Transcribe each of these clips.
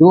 2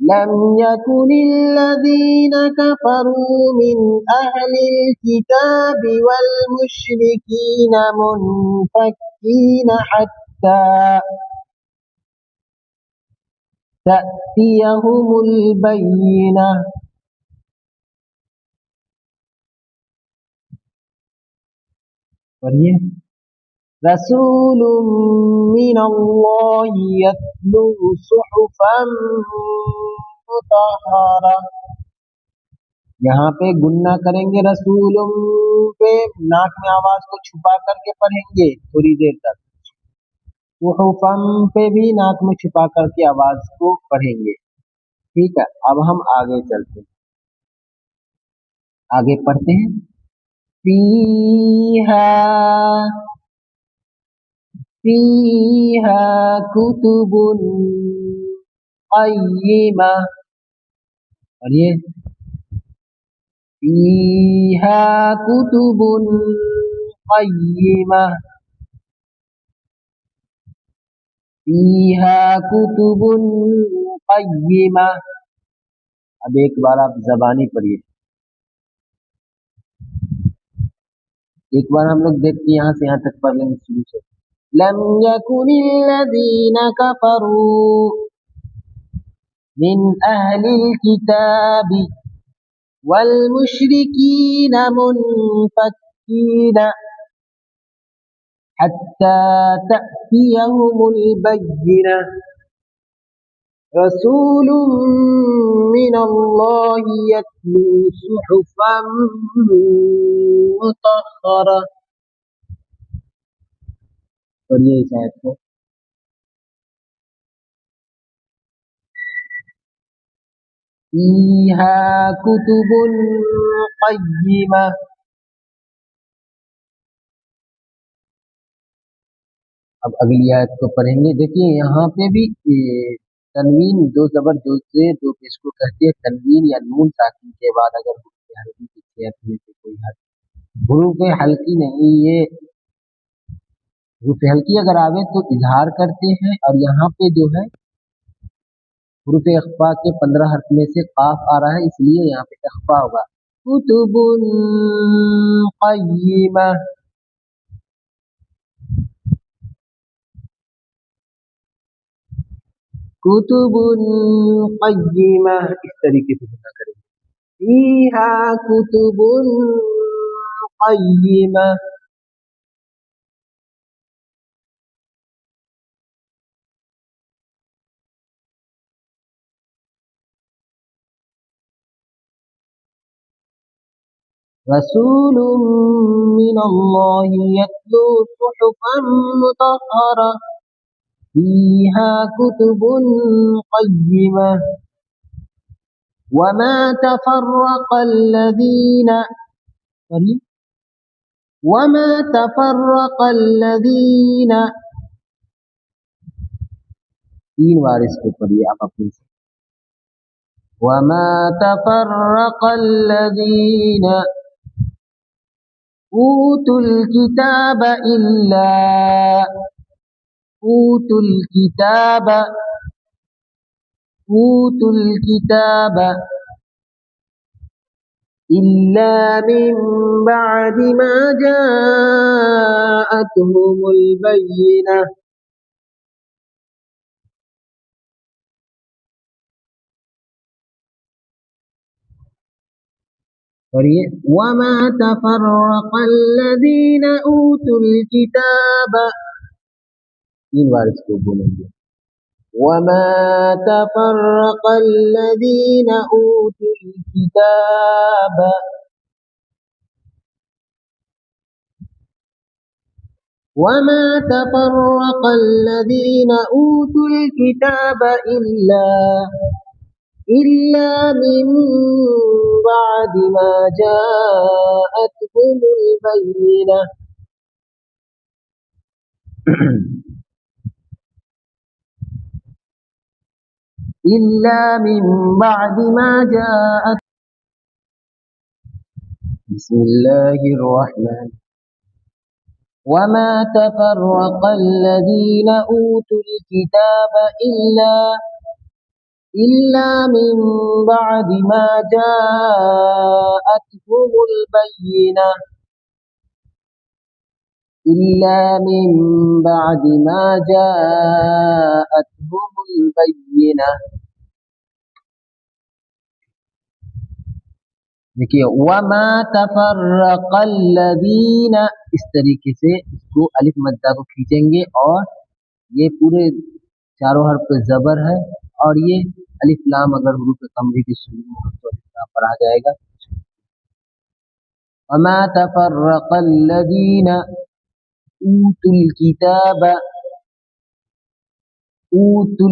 لم يكن الذين كفروا من أهل الكتاب والمشركين منفكين حتى تأتيهم البينة پڑھیے رسول من اللہ یتلو صحفا مطہرہ، یہاں پہ گننا کریں گے رسول پہ، ناک میں آواز کو چھپا کر کے پڑھیں گے تھوڑی دیر تک، صحفا پہ بھی ناک میں چھپا کر کے آواز کو پڑھیں گے، ٹھیک ہے۔ اب ہم آگے چلتے ہیں، آگے پڑھتے ہیں فیہا کتب قیمہ، اور یہ فیہا کتب قیمہ، فیہا کتب قیمہ۔ اب ایک بار آپ زبانی پڑھیے، ایک بار ہم لوگ دیکھتے ہیں یہاں سے یہاں تک پڑھ لیں گے شروع سے۔ لم يكن الذين كفروا من أهل الكتاب والمشركين منفكين حتى تأتيهم البينة رسول من الله يتلو صحفا مطهرة، اور یہ اس آیت کو فیہا کتب قیمہ۔ اب اگلی آیت کو پڑھیں گے، دیکھیے یہاں پہ بھی تنوین دو زبر دو سے دو پیش کو کہتے ہیں، تنوین یا نون ساکن کے بعد اگر حروف حلقی کی صحت میں سے کوئی حروف حلقی نہیں، یہ حروف حلقی اگر آوے تو اظہار کرتے ہیں، اور یہاں پہ جو ہے حروف اخفا کے 15 حرف میں سے قاف آ رہا ہے، اس لیے یہاں پہ اخفا ہوگا، کتب قیمہ، کتب قیمہ، اس طریقے سے بنا کریں گے، فیہا کتب قیمہ۔ رسول من اللہ یتلو صحفا مطہرہ فیہا کتب قیمہ وما تفرق الذین تین بار اس کو پڑھیے آپ اپنے سے، وما تفرق الذین اوتوا الکتاب إلا من بعد ما جاءتهم البينة وما تفرق الذين أوتوا الكتاب، تین بار اس کو بولیں گے، وما تفرق الذين أوتوا الكتاب وما تفرق الذين أوتوا الكتاب إلا من بعد ما جاءتهم البينة إلا من بعد ما جاءت بسم الله الرحمن وما تفرق الذين أوتوا الكتاب إلا من بعد ما جاءتهم البينة إلا من بعد ما جاءتهم البينة. دیکھیے وما تفرق الذین، اس طریقے سے اس کو الف مدہ کو کھینچیں گے اور یہ پورے چاروں حرف پہ زبر ہے اور یہ الف لام اگر حروف قمری کی شروع ہو تو یہاں پر آ جائے گا. وما تفرق الذین اوتوا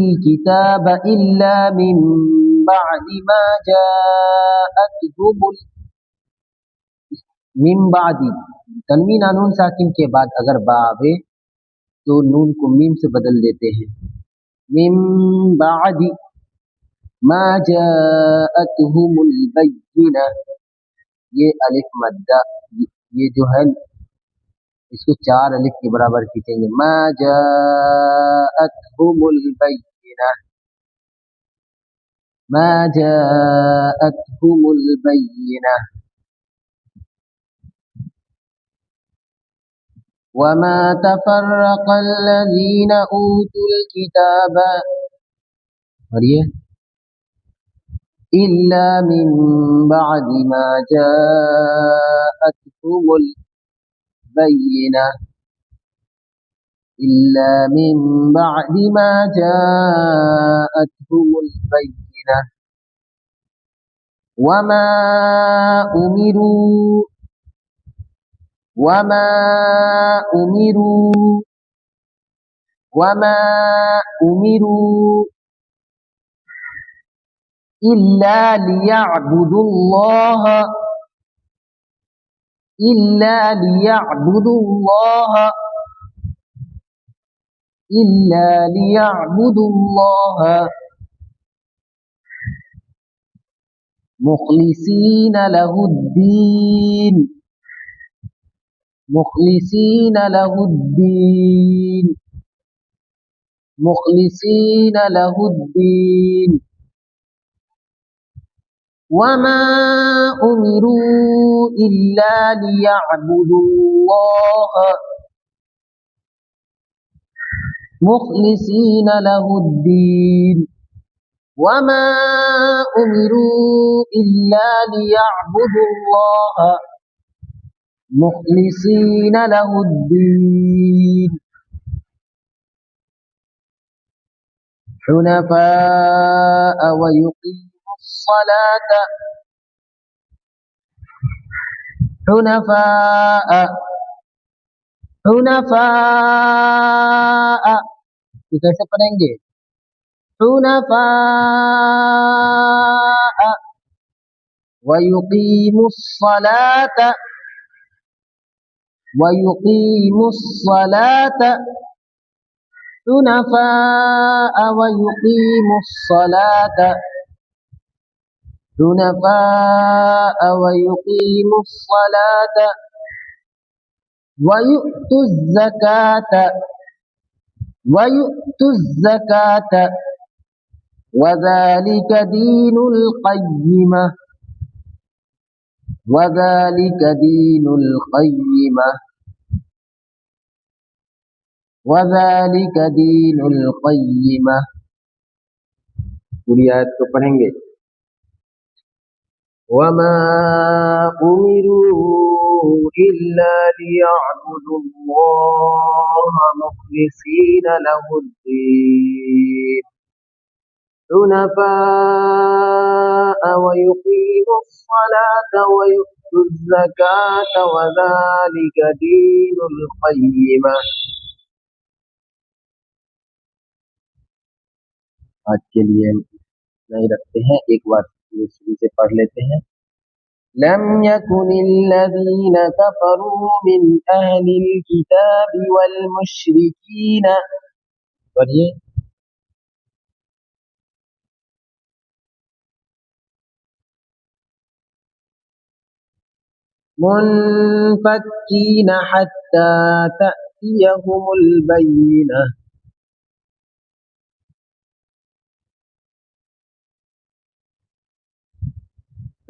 الكتاب الا من بعد ما جاءتهم من بعد، تنوین نون ساکن کے بعد اگر با آوے تو نون کو میم سے بدل دیتے ہیں. من بعد ما جاءتهم البینہ، یہ الف مدہ یہ جو ہے اس کو چار الف کے برابر کھینچیں گے. ما جاءتهم البینہ، ما جاءتهم البینہ. وما تفرق الذين اوتوا الكتاب، اور یہ الا من بعد ما جاءتهم البینہ، الا من بعد ما جاءتهم البینہ. وما امروا وما امروا وما امروا الا ليعبدوا الله الا ليعبدوا الله الا ليعبدوا الله مخلصين له الدين مخلصين له الدين مخلصين له الدين. وما أمروا إلا ليعبدوا الله مخلصين له الدين. وما أمروا إلا ليعبدوا الله مخلصين له الدين حنفاء ويقيموا الصلاة حنفاء حنفاء، یہ کیسے پڑھیں گے؟ حنفاء ويقيموا الصلاة ويقيموا الصلاة حنفاء ويقيموا الصلاة حنفاء ويقيموا الصلاة ويؤتوا الزكاة وذلك دين القيمة وذلك دين القيمة وذلك دين القيمة. پوری آیت کو پڑھیں گے. وما أمروا إلا ليعبدوا الله مخلصين له الدين حنفاء ويقيموا الصلاة ويؤتوا الزكاة وذلك دين القيمة. آج کے لیے نہیں رکھتے ہیں، ایک بار شروع سے پڑھ لیتے ہیں. لم يكن الذين كفروا من أهل الكتاب والمشركين، پڑھیے. منفكين حتى تأتيهم البينة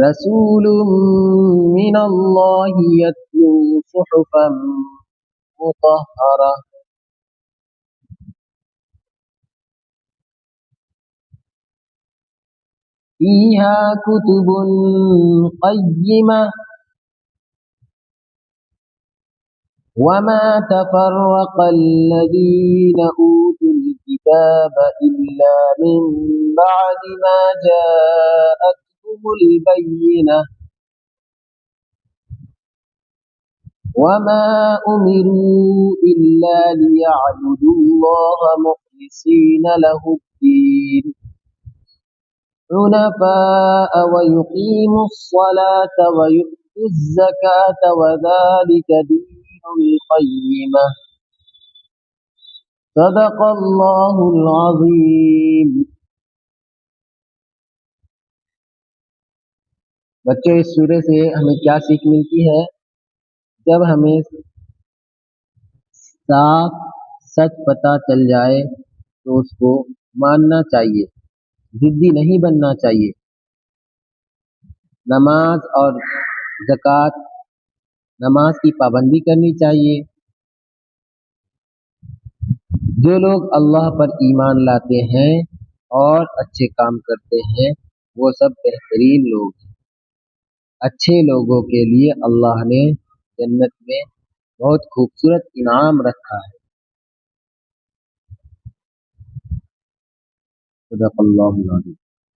رسول من الله يتلو صحفا مطهرة فيها كتب قيمة وما تفرق الذين أوتوا الكتاب إلا من بعد ما جاءتهم البينة وما أمروا إلا ليعبدوا الله مخلصين له الدين حنفاء ويقيموا الصلاة ويؤتوا الزكاة وذلك دين القيمة صدق اللہ العظیم۔ بچوں اس سورے سے ہمیں کیا سیکھ ملتی ہے؟ جب ہمیں صاف سچ پتہ چل جائے تو اس کو ماننا چاہیے، ضدی نہیں بننا چاہیے۔ نماز اور زکوٰۃ، نماز کی پابندی کرنی چاہیے۔ جو لوگ اللہ پر ایمان لاتے ہیں اور اچھے کام کرتے ہیں وہ سب بہترین لوگ ہیں۔ اچھے لوگوں کے لیے اللہ نے جنت میں بہت خوبصورت انعام رکھا ہے۔ صدق اللہ العظیم۔